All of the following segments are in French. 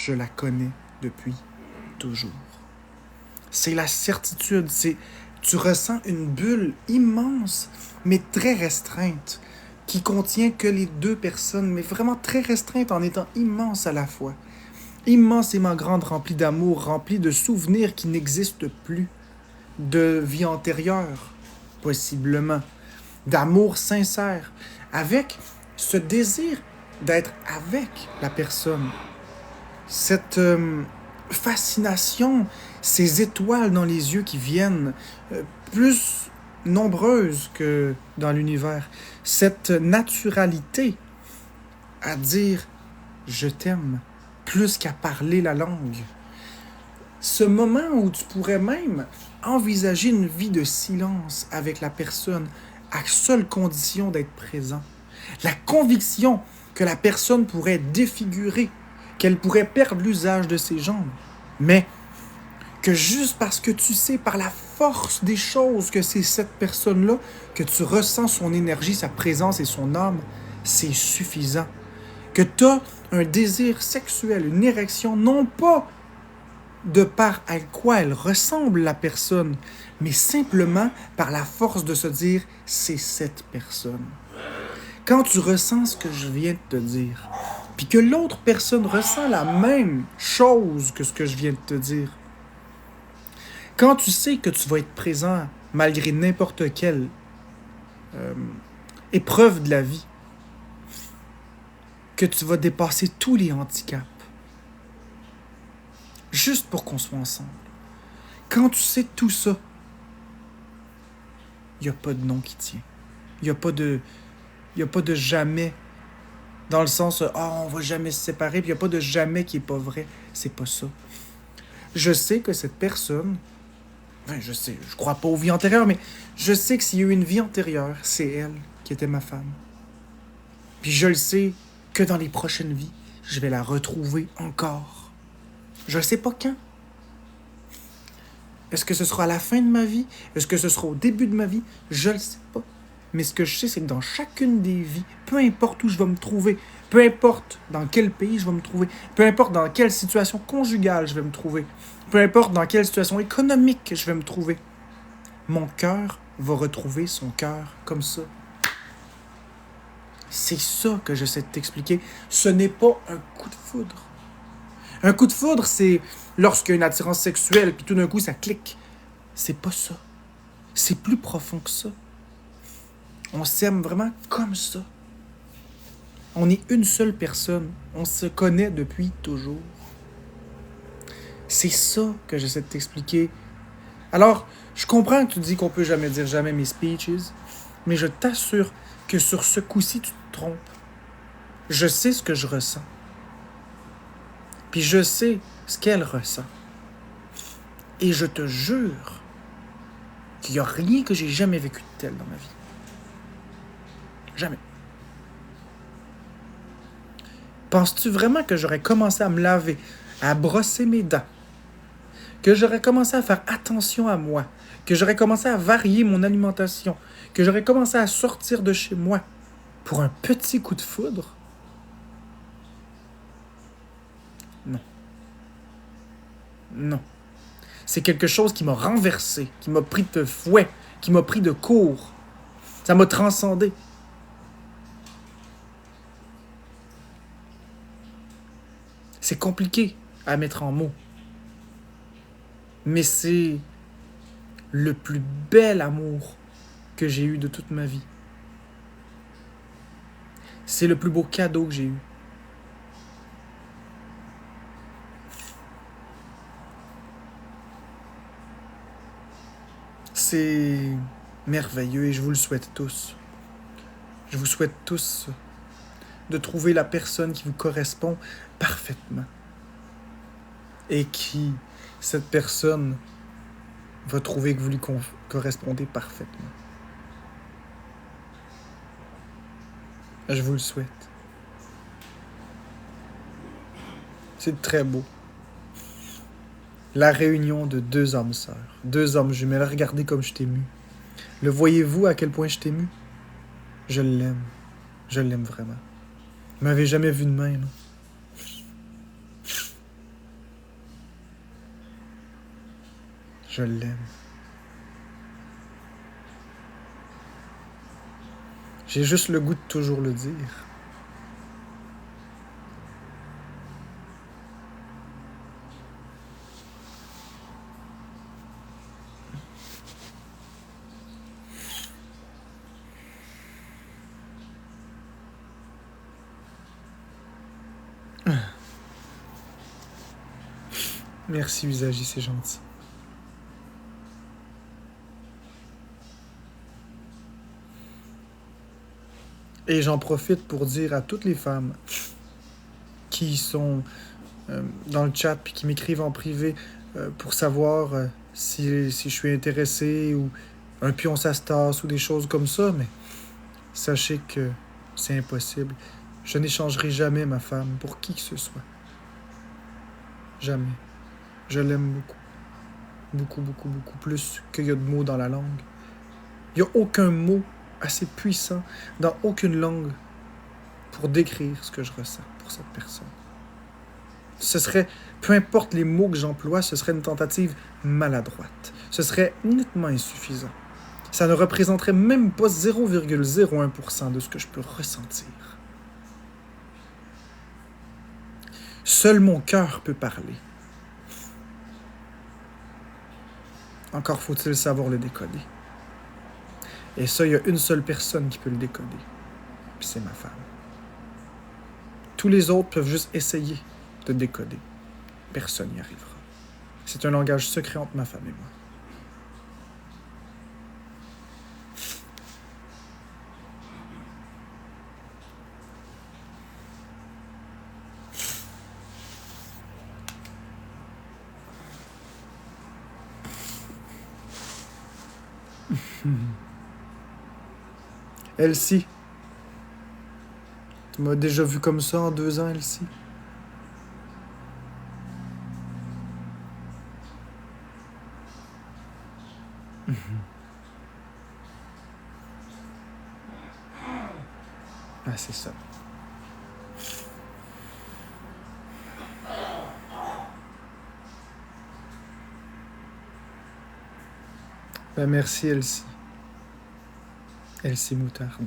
je la connais depuis toujours. C'est la certitude, tu ressens une bulle immense, mais très restreinte, qui contient que les deux personnes, mais vraiment très restreinte en étant immense à la fois. Immensément grande, remplie d'amour, remplie de souvenirs qui n'existent plus, de vie antérieure, possiblement, d'amour sincère, avec ce désir d'être avec la personne, cette fascination, ces étoiles dans les yeux qui viennent, plus nombreuses que dans l'univers, cette naturalité à dire « je t'aime » plus qu'à parler la langue. Ce moment où tu pourrais même envisager une vie de silence avec la personne à seule condition d'être présent. La conviction que la personne pourrait défigurer, qu'elle pourrait perdre l'usage de ses jambes, mais que juste parce que tu sais par la force des choses que c'est cette personne-là, que tu ressens son énergie, sa présence et son âme, c'est suffisant. Que tu as un désir sexuel, une érection, non pas de par à quoi elle ressemble la personne, mais simplement par la force de se dire « c'est cette personne ». Quand tu ressens ce que je viens de te dire, puis que l'autre personne ressent la même chose que ce que je viens de te dire, quand tu sais que tu vas être présent malgré n'importe quelle épreuve de la vie, que tu vas dépasser tous les handicaps, juste pour qu'on soit ensemble. Quand tu sais tout ça, il n'y a pas de non qui tient. Il n'y a pas de jamais, dans le sens « ah, on va jamais se séparer », puis il n'y a pas de jamais qui est pas vrai. C'est pas ça. Je sais que cette personne, je crois pas aux vies antérieures, mais je sais que s'il y a eu une vie antérieure, c'est elle qui était ma femme. Puis je le sais que dans les prochaines vies, je vais la retrouver encore. Je ne sais pas quand. Est-ce que ce sera à la fin de ma vie? Est-ce que ce sera au début de ma vie? Je ne le sais pas. Mais ce que je sais, c'est que dans chacune des vies, peu importe où je vais me trouver, peu importe dans quel pays je vais me trouver, peu importe dans quelle situation conjugale je vais me trouver, peu importe dans quelle situation économique je vais me trouver, mon cœur va retrouver son cœur comme ça. C'est ça que j'essaie de t'expliquer. Ce n'est pas un coup de foudre. Un coup de foudre, c'est lorsqu'il y a une attirance sexuelle, puis tout d'un coup, ça clique. C'est pas ça. C'est plus profond que ça. On s'aime vraiment comme ça. On est une seule personne. On se connaît depuis toujours. C'est ça que j'essaie de t'expliquer. Alors, je comprends que tu dis qu'on peut jamais dire jamais mes speeches, mais je t'assure que sur ce coup-ci, tu te trompes. Je sais ce que je ressens. Puis je sais ce qu'elle ressent. Et je te jure qu'il n'y a rien que j'ai jamais vécu de tel dans ma vie. Jamais. Penses-tu vraiment que j'aurais commencé à me laver, à brosser mes dents, que j'aurais commencé à faire attention à moi, que j'aurais commencé à varier mon alimentation, que j'aurais commencé à sortir de chez moi pour un petit coup de foudre? Non. Non. C'est quelque chose qui m'a renversé, qui m'a pris de fouet, qui m'a pris de court. Ça m'a transcendé. C'est compliqué à mettre en mots. Mais c'est le plus bel amour que j'ai eu de toute ma vie. C'est le plus beau cadeau que j'ai eu. C'est merveilleux et je vous le souhaite tous. Je vous souhaite tous de trouver la personne qui vous correspond parfaitement. Et qui, cette personne, va trouver que vous lui correspondez parfaitement. Je vous le souhaite. C'est très beau. La réunion de deux âmes sœurs, deux âmes jumelles. Regardez comme je t'ai ému. Le voyez-vous à quel point je t'ai ému? Je l'aime. Je l'aime vraiment. Vous m'avez jamais vu de même. Je l'aime. J'ai juste le goût de toujours le dire. Merci, Usagi, c'est gentil. Et j'en profite pour dire à toutes les femmes qui sont dans le chat puis qui m'écrivent en privé pour savoir si je suis intéressé ou un pion ça se tasse ou des choses comme ça, mais sachez que c'est impossible. Je n'échangerai jamais ma femme pour qui que ce soit. Jamais. Je l'aime beaucoup. Beaucoup, beaucoup, beaucoup plus qu'il y a de mots dans la langue. Il n'y a aucun mot assez puissant dans aucune langue pour décrire ce que je ressens pour cette personne. Ce serait, peu importe les mots que j'emploie, ce serait une tentative maladroite. Ce serait nettement insuffisant. Ça ne représenterait même pas 0,01% de ce que je peux ressentir. Seul mon cœur peut parler. Encore faut-il savoir le décoder. Et ça, il y a une seule personne qui peut le décoder. Puis c'est ma femme. Tous les autres peuvent juste essayer de décoder. Personne n'y arrivera. C'est un langage secret entre ma femme et moi. Elsie. Tu m'as déjà vu comme ça en 2 ans, Elsie? Ah, c'est ça. Ben, merci, Elsie. Elsie Moutarde.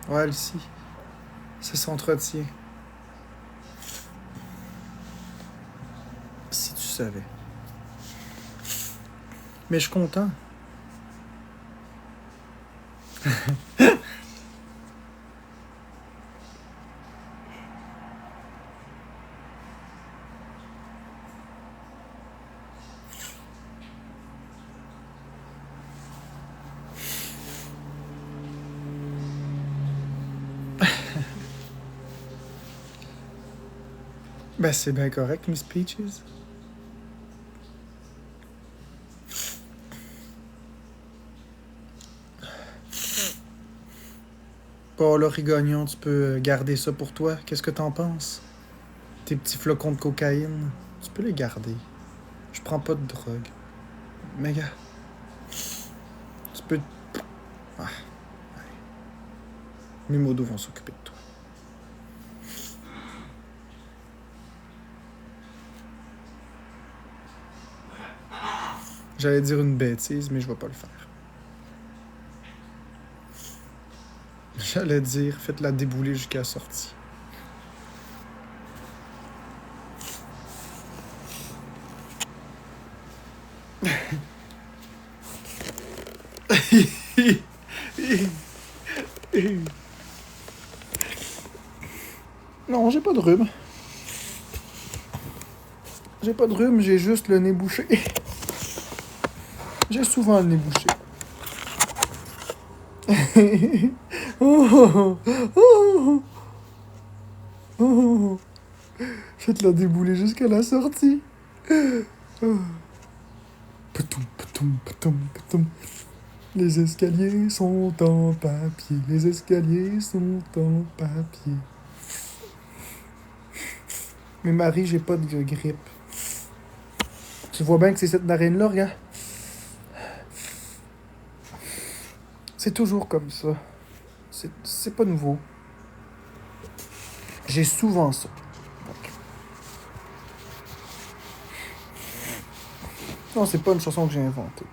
Ouais, Elsie. Ça s'entretient. Si tu savais. Mais je suis content. Ben, c'est bien correct, Miss Peaches. Bon, là, Rigognon, tu peux garder ça pour toi. Qu'est-ce que t'en penses? Tes petits flocons de cocaïne, tu peux les garder. Je prends pas de drogue. Mais gars, tu peux... Ah, mes modos vont s'occuper de toi. J'allais dire une bêtise, mais je vais pas le faire. J'allais dire, faites-la débouler jusqu'à la sortie. Non, j'ai pas de rhume. J'ai pas de rhume, j'ai juste le nez bouché. J'ai souvent le nez bouché. Oh, oh, oh. Faites-la débouler jusqu'à la sortie. Oh. Poutoum, poutoum, poutoum, poutoum. Les escaliers sont en papier. Les escaliers sont en papier. Mais Marie, j'ai pas de grippe. Tu vois bien que c'est cette narine-là, regarde. C'est toujours comme ça. C'est pas nouveau. J'ai souvent ça. Non, c'est pas une chanson que j'ai inventée.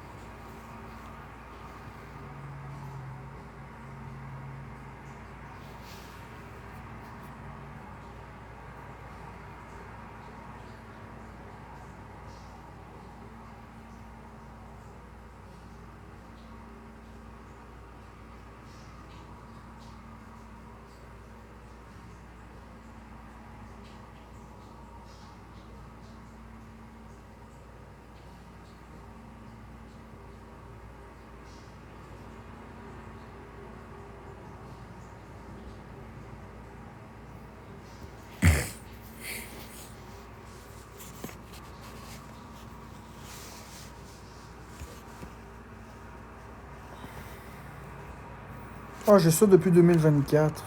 Ah, j'ai ça depuis 2024.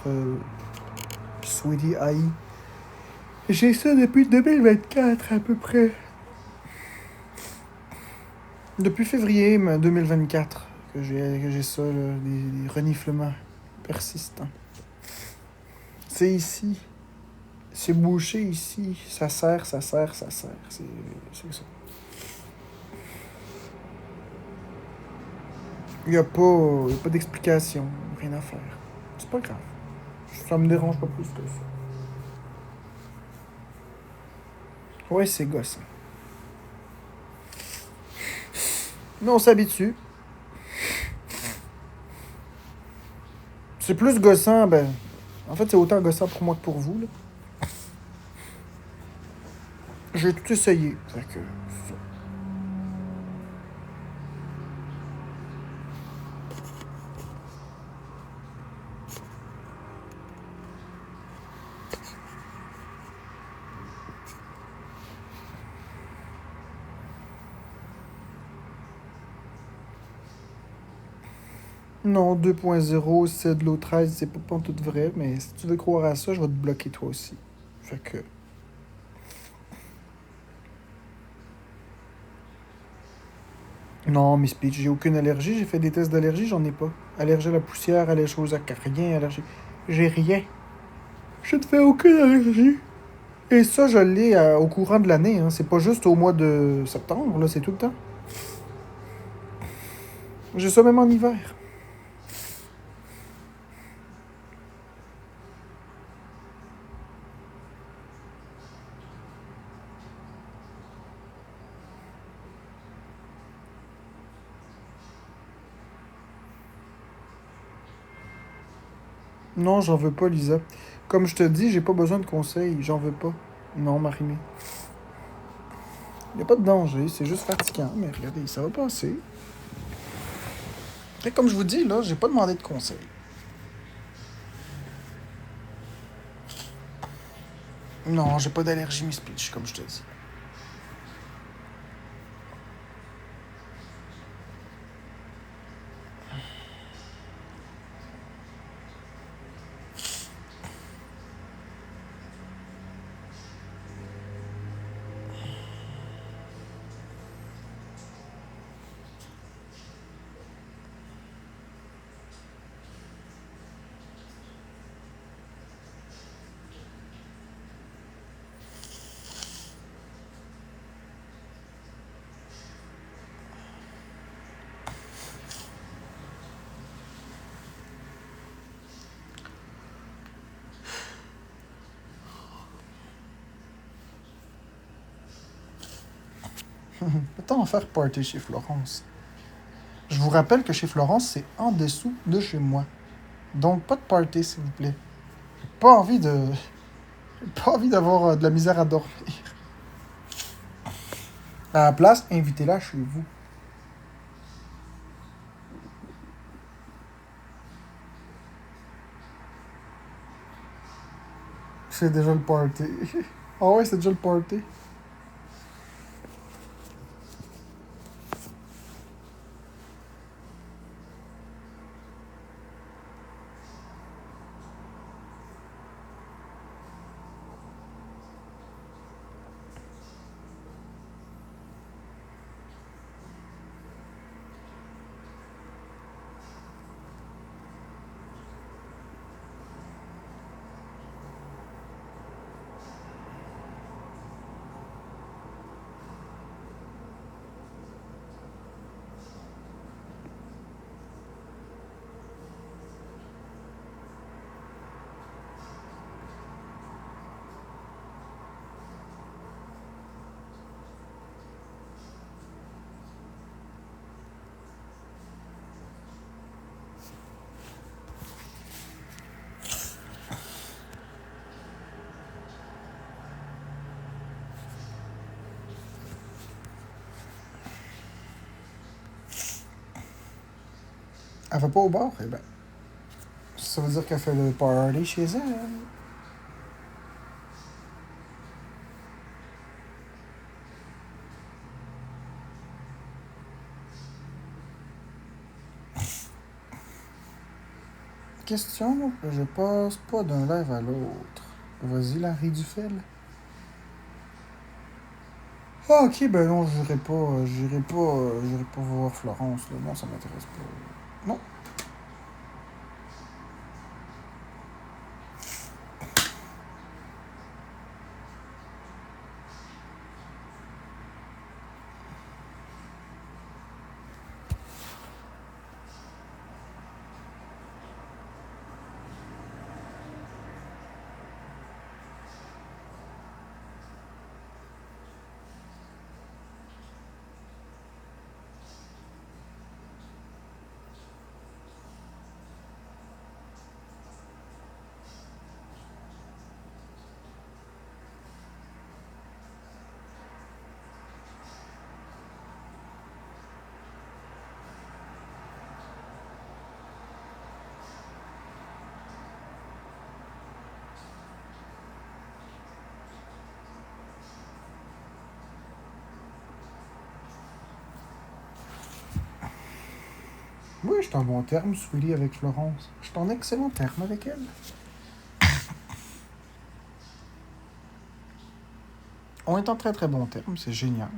Sweetie Aïe. J'ai ça depuis 2024 à peu près. Depuis février 2024 que j'ai ça, là, des reniflements persistants. C'est ici. C'est bouché ici. Ça serre, ça serre, ça serre. C'est ça. Y a pas d'explication. Rien à faire. C'est pas grave. Ça me dérange pas plus que ça. Ouais, c'est gossant. Mais on s'habitue. C'est plus gossant, ben. En fait, c'est autant gossant pour moi que pour vous, là. J'ai tout essayé. Fait que. C'est ça. Non, 2.0, c'est de l'eau 13, c'est pas tout vrai, mais si tu veux croire à ça, je vais te bloquer toi aussi. Fait que. Non, Miss Peach, j'ai aucune allergie, j'ai fait des tests d'allergie, j'en ai pas. Allergie à la poussière, allergie aux acariens, allergie. J'ai rien. Je te fais aucune allergie. Et ça, je l'ai au courant de l'année, hein. C'est pas juste au mois de septembre, là, c'est tout le temps. J'ai ça même en hiver. Non, j'en veux pas, Lisa. Comme je te dis, j'ai pas besoin de conseils, j'en veux pas. Non, Marimé. Y a pas de danger, c'est juste fatigant, mais regardez, ça va passer. Et comme je vous dis, là, j'ai pas demandé de conseils. Non, j'ai pas d'allergie, Miss Peach, comme je te dis. Peut-on en faire party chez Florence? Je vous rappelle que chez Florence, c'est en dessous de chez moi. Donc, pas de party, s'il vous plaît. J'ai pas envie de... J'ai pas envie d'avoir de la misère à dormir. À la place, invitez-la chez vous. C'est déjà le party. Ah ouais, c'est déjà le party. Elle va pas au bar? Eh ben, ça veut dire qu'elle fait le party chez elle. Question que je passe pas d'un live à l'autre. Vas-y, Larry Dufel. Ah, ok, ben non, j'irai pas voir Florence, là. Non, ça m'intéresse pas. Non. Oui, je suis en bon terme, Sweetie, avec Florence. Je suis en excellent terme avec elle. On est en très très bon terme, c'est génial.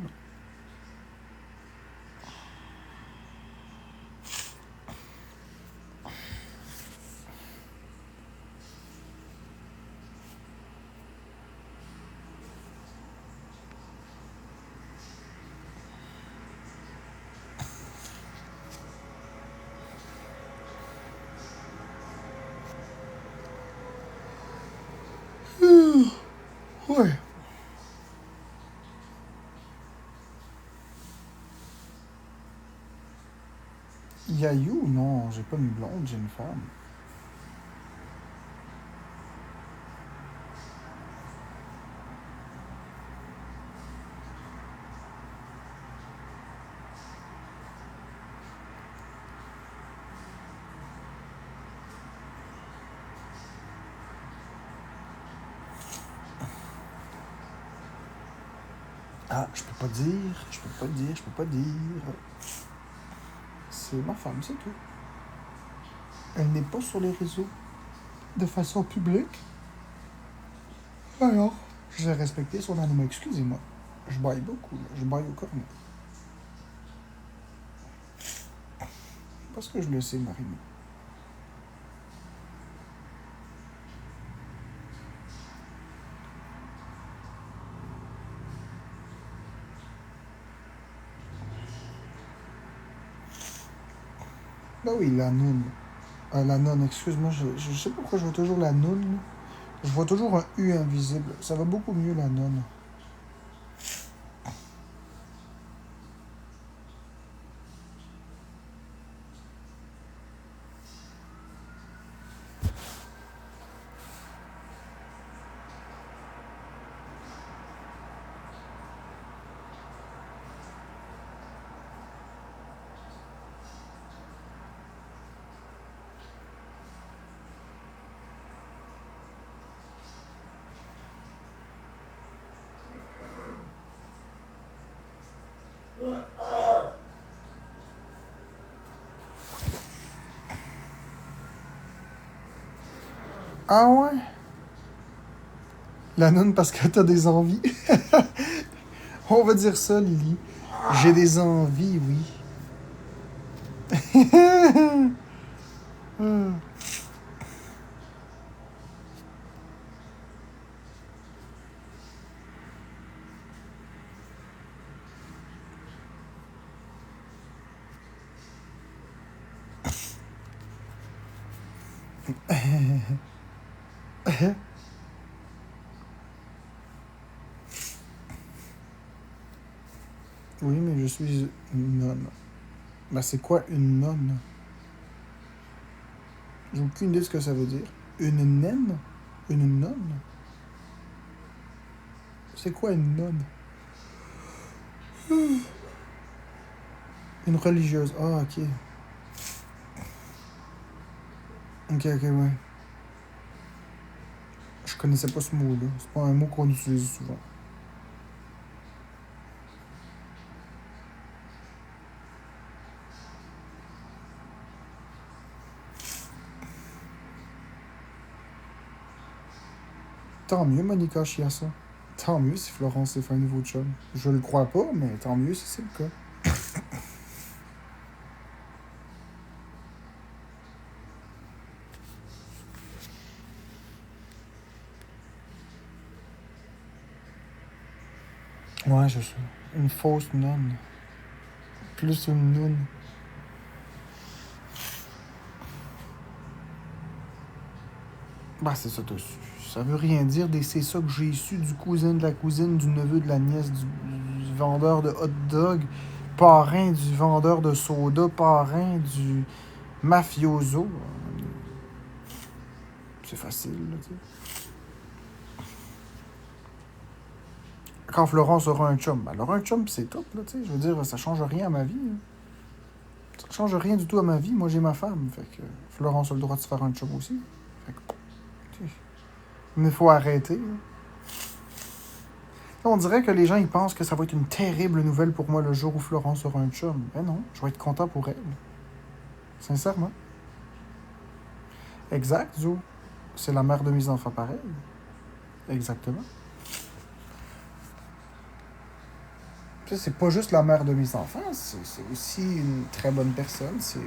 Ouais. Yayou, non, j'ai pas une blonde, j'ai une femme. Ah, je peux pas dire, je peux pas dire, je peux pas dire. C'est ma femme, c'est tout. Elle n'est pas sur les réseaux de façon publique. Alors, j'ai respecté son animal, excusez-moi. Je baille beaucoup, là. Je baille au cornet. Parce que je le sais, Marine. Bah oui, la noune. La nonne, excuse-moi, je sais pas pourquoi je vois toujours la noune. Là. Je vois toujours un U invisible. Ça va beaucoup mieux, la nonne. Ah ouais? La nonne parce que t'as des envies. On va dire ça, Lily. J'ai des envies, oui. Oui, mais je suis une nonne. Ben, c'est quoi une nonne? J'ai aucune idée de ce que ça veut dire. Une naine? Une nonne? C'est quoi une nonne? Une religieuse. Ah, ok. Ok, ok, ouais. Je connaissais pas ce mot-là. C'est pas un mot qu'on utilise souvent. Tant mieux, Monica Chiasson. Tant mieux si Florence s'est fait un nouveau chum. Je le crois pas, mais tant mieux si c'est le cas. Ouais, je sais. Une fausse nonne. Plus une nonne. Bah, c'est ça, ça veut rien dire. C'est ça que j'ai su du cousin de la cousine, du neveu de la nièce, du vendeur de hot dog, parrain du vendeur de soda, parrain du mafioso. C'est facile, là, tu sais. Quand Florence aura un chum, ben, elle aura un chum, pis c'est tout, là, tu sais. Je veux dire, ça change rien à ma vie, hein. Ça change rien du tout à ma vie. Moi, j'ai ma femme. Fait que Florence a le droit de se faire un chum aussi. Fait que, tu sais, mais faut arrêter, là. On dirait que les gens ils pensent que ça va être une terrible nouvelle pour moi le jour où Florence aura un chum. Mais non, je vais être content pour elle. Sincèrement. Exact, Zo. C'est la mère de mes enfants pareil. Exactement. Tu sais, c'est pas juste la mère de mes enfants, c'est aussi une très bonne personne. C'est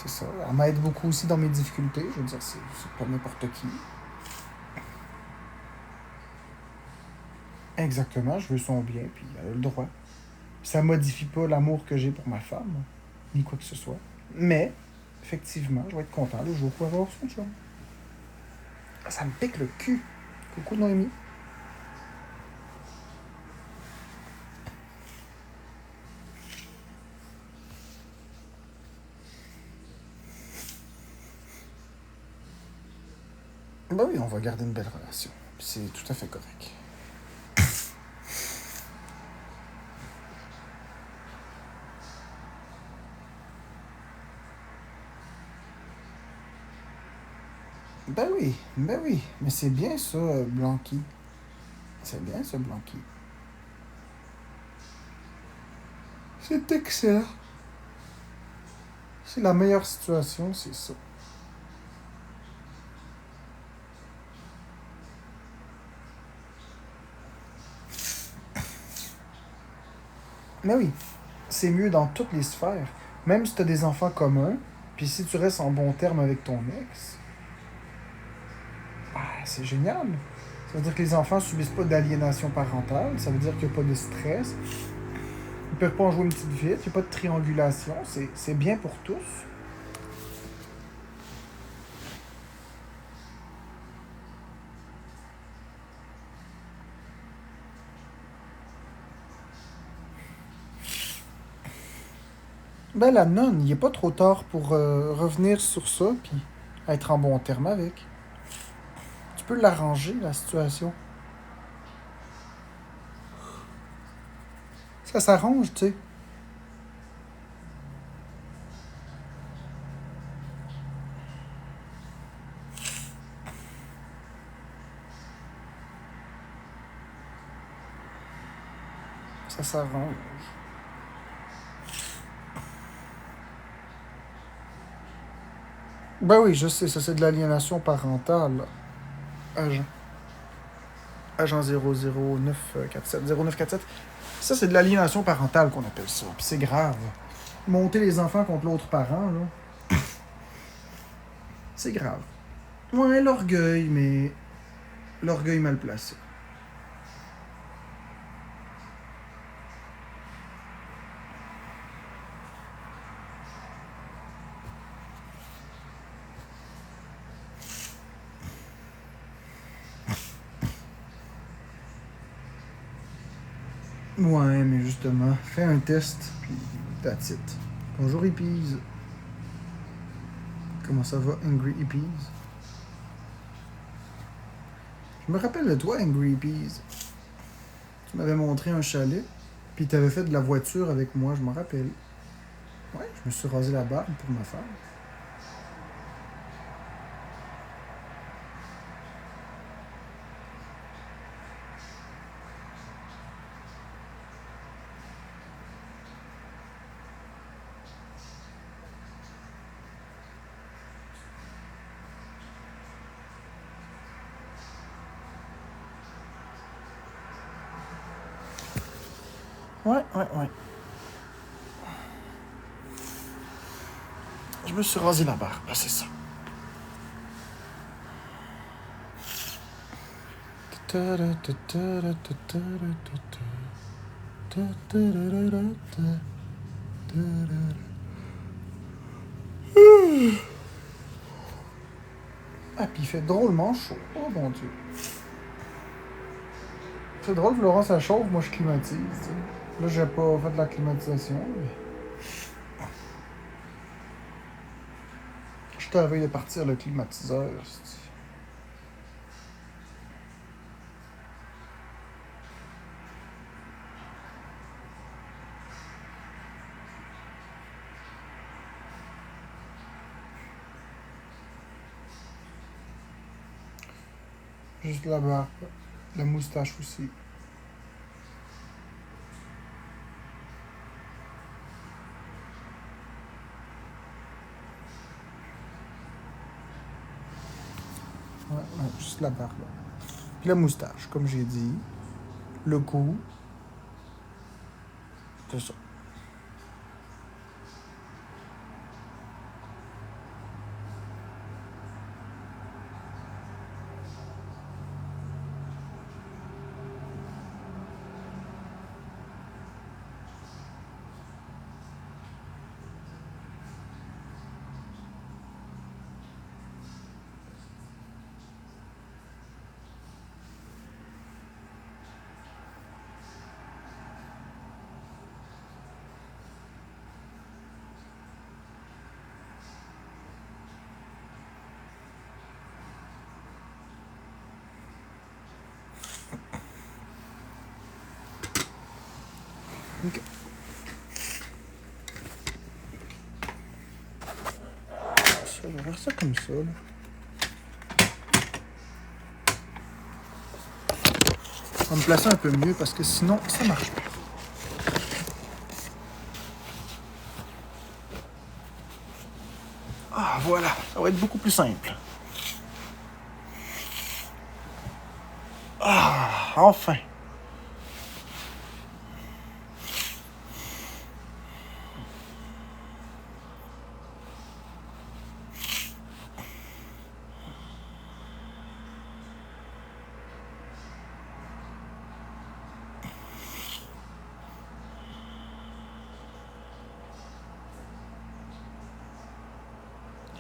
ça. Elle m'aide beaucoup aussi dans mes difficultés. Je veux dire, c'est pas n'importe qui. Exactement, je veux son bien, puis elle a le droit. Ça modifie pas l'amour que j'ai pour ma femme, ni quoi que ce soit. Mais, effectivement, je vais être content le jour où elle va avoir son chum. Ça me pique le cul. Coucou Noémie. Ben oui, on va garder une belle relation. C'est tout à fait correct. Ben oui. Mais c'est bien ça, Blanqui. C'est bien ça, Blanqui. C'est excellent. C'est la meilleure situation, c'est ça. Mais oui, c'est mieux dans toutes les sphères. Même si tu as des enfants communs, puis si tu restes en bon terme avec ton ex, ah, c'est génial. Ça veut dire que les enfants subissent pas d'aliénation parentale, ça veut dire qu'il n'y a pas de stress, ils peuvent pas en jouer une petite vite, il n'y a pas de triangulation, c'est bien pour tous. Ben la nonne, il est pas trop tard pour revenir sur ça, puis être en bon terme avec. Tu peux l'arranger, la situation. Ça s'arrange, tu sais. Ça s'arrange. Ben oui, je sais, ça c'est de l'aliénation parentale. Agent, agent 00947. Ça c'est de l'aliénation parentale qu'on appelle ça. Puis c'est grave. Monter les enfants contre l'autre parent, là, c'est grave. Ouais, l'orgueil, mais l'orgueil mal placé. Ouais, mais justement, fais un test, puis that's it. Bonjour Hippies. Comment ça va, Angry Hippies? Je me rappelle de toi, Angry Hippies. Tu m'avais montré un chalet, puis t'avais fait de la voiture avec moi, je m'en rappelle. Ouais, je me suis rasé la barbe pour ma femme. Ouais. Je me suis rasé la barbe, c'est ça. Ah, puis il fait drôlement chaud. Oh mon dieu. C'est drôle, Florent, ça chauffe, moi je climatise. T'sais. Là, j'ai pas fait de la climatisation. Mais... je t'avais de partir le climatiseur. C'ti. Juste la barbe. La moustache aussi. Ouais, juste la barbe. Puis la moustache, comme j'ai dit. Le cou. C'est ça. Ok. Ça, je vais faire ça comme ça. Là. On va me placer un peu mieux parce que sinon, ça marche pas. Ah, voilà. Ça va être beaucoup plus simple. Ah, enfin.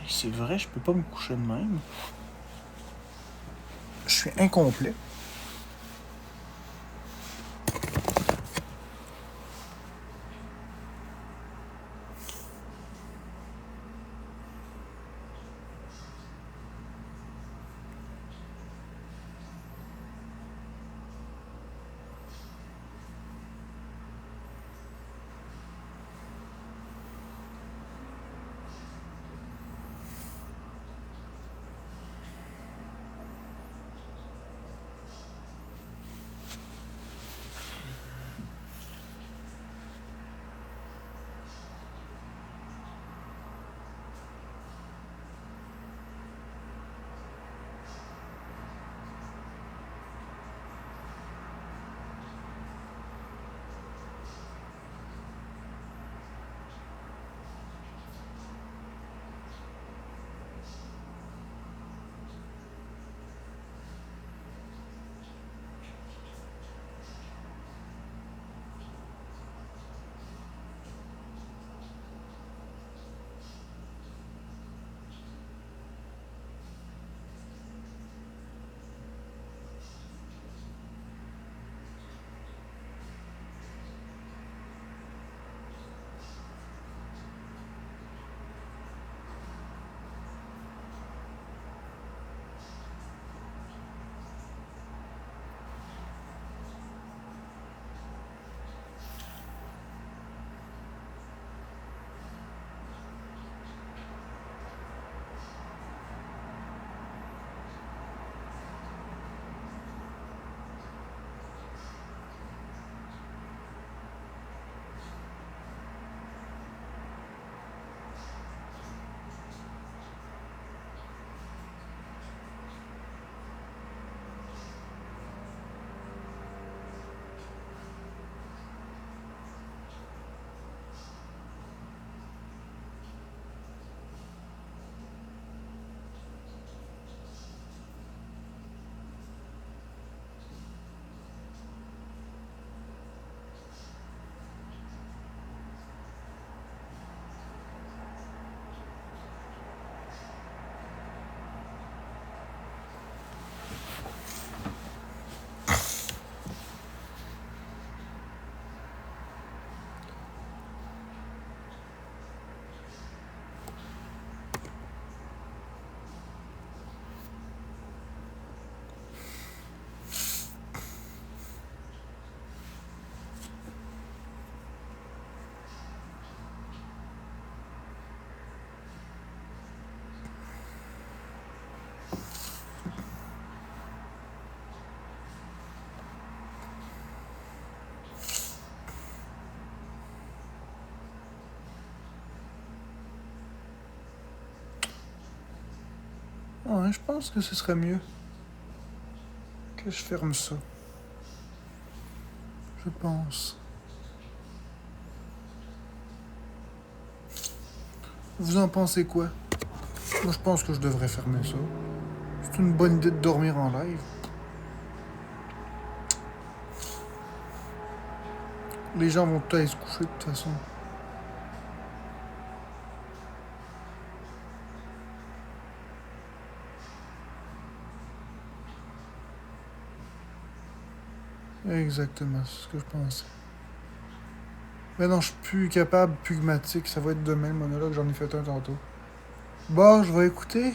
C'est vrai, je peux pas me coucher de même. Je suis incomplet. Ouais, je pense que ce serait mieux que je ferme ça. Je pense. Vous en pensez quoi? Moi, je pense que je devrais fermer ça. C'est une bonne idée de dormir en live. Les gens vont tout aller se coucher de toute façon. Exactement, c'est ce que je pensais. Mais non, je suis plus capable, pugmatique. Ça va être demain le monologue, j'en ai fait un tantôt. Bon, je vais écouter.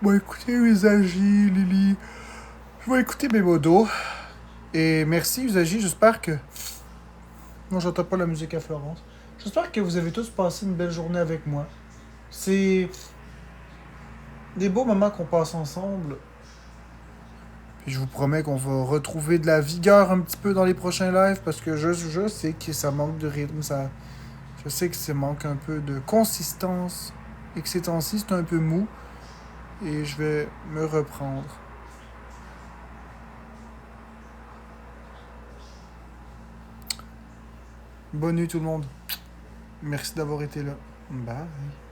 Je vais écouter Usagi, Lily. Je vais écouter mes modos. Et merci Usagi, j'espère que... Non, j'entends pas la musique à Florence. J'espère que vous avez tous passé une belle journée avec moi. C'est des beaux moments qu'on passe ensemble. Puis je vous promets qu'on va retrouver de la vigueur un petit peu dans les prochains lives parce que je sais que ça manque de rythme, je sais que ça manque un peu de consistance et que ces temps-ci c'est un peu mou et je vais me reprendre. Bonne nuit tout le monde. Merci d'avoir été là. Bye.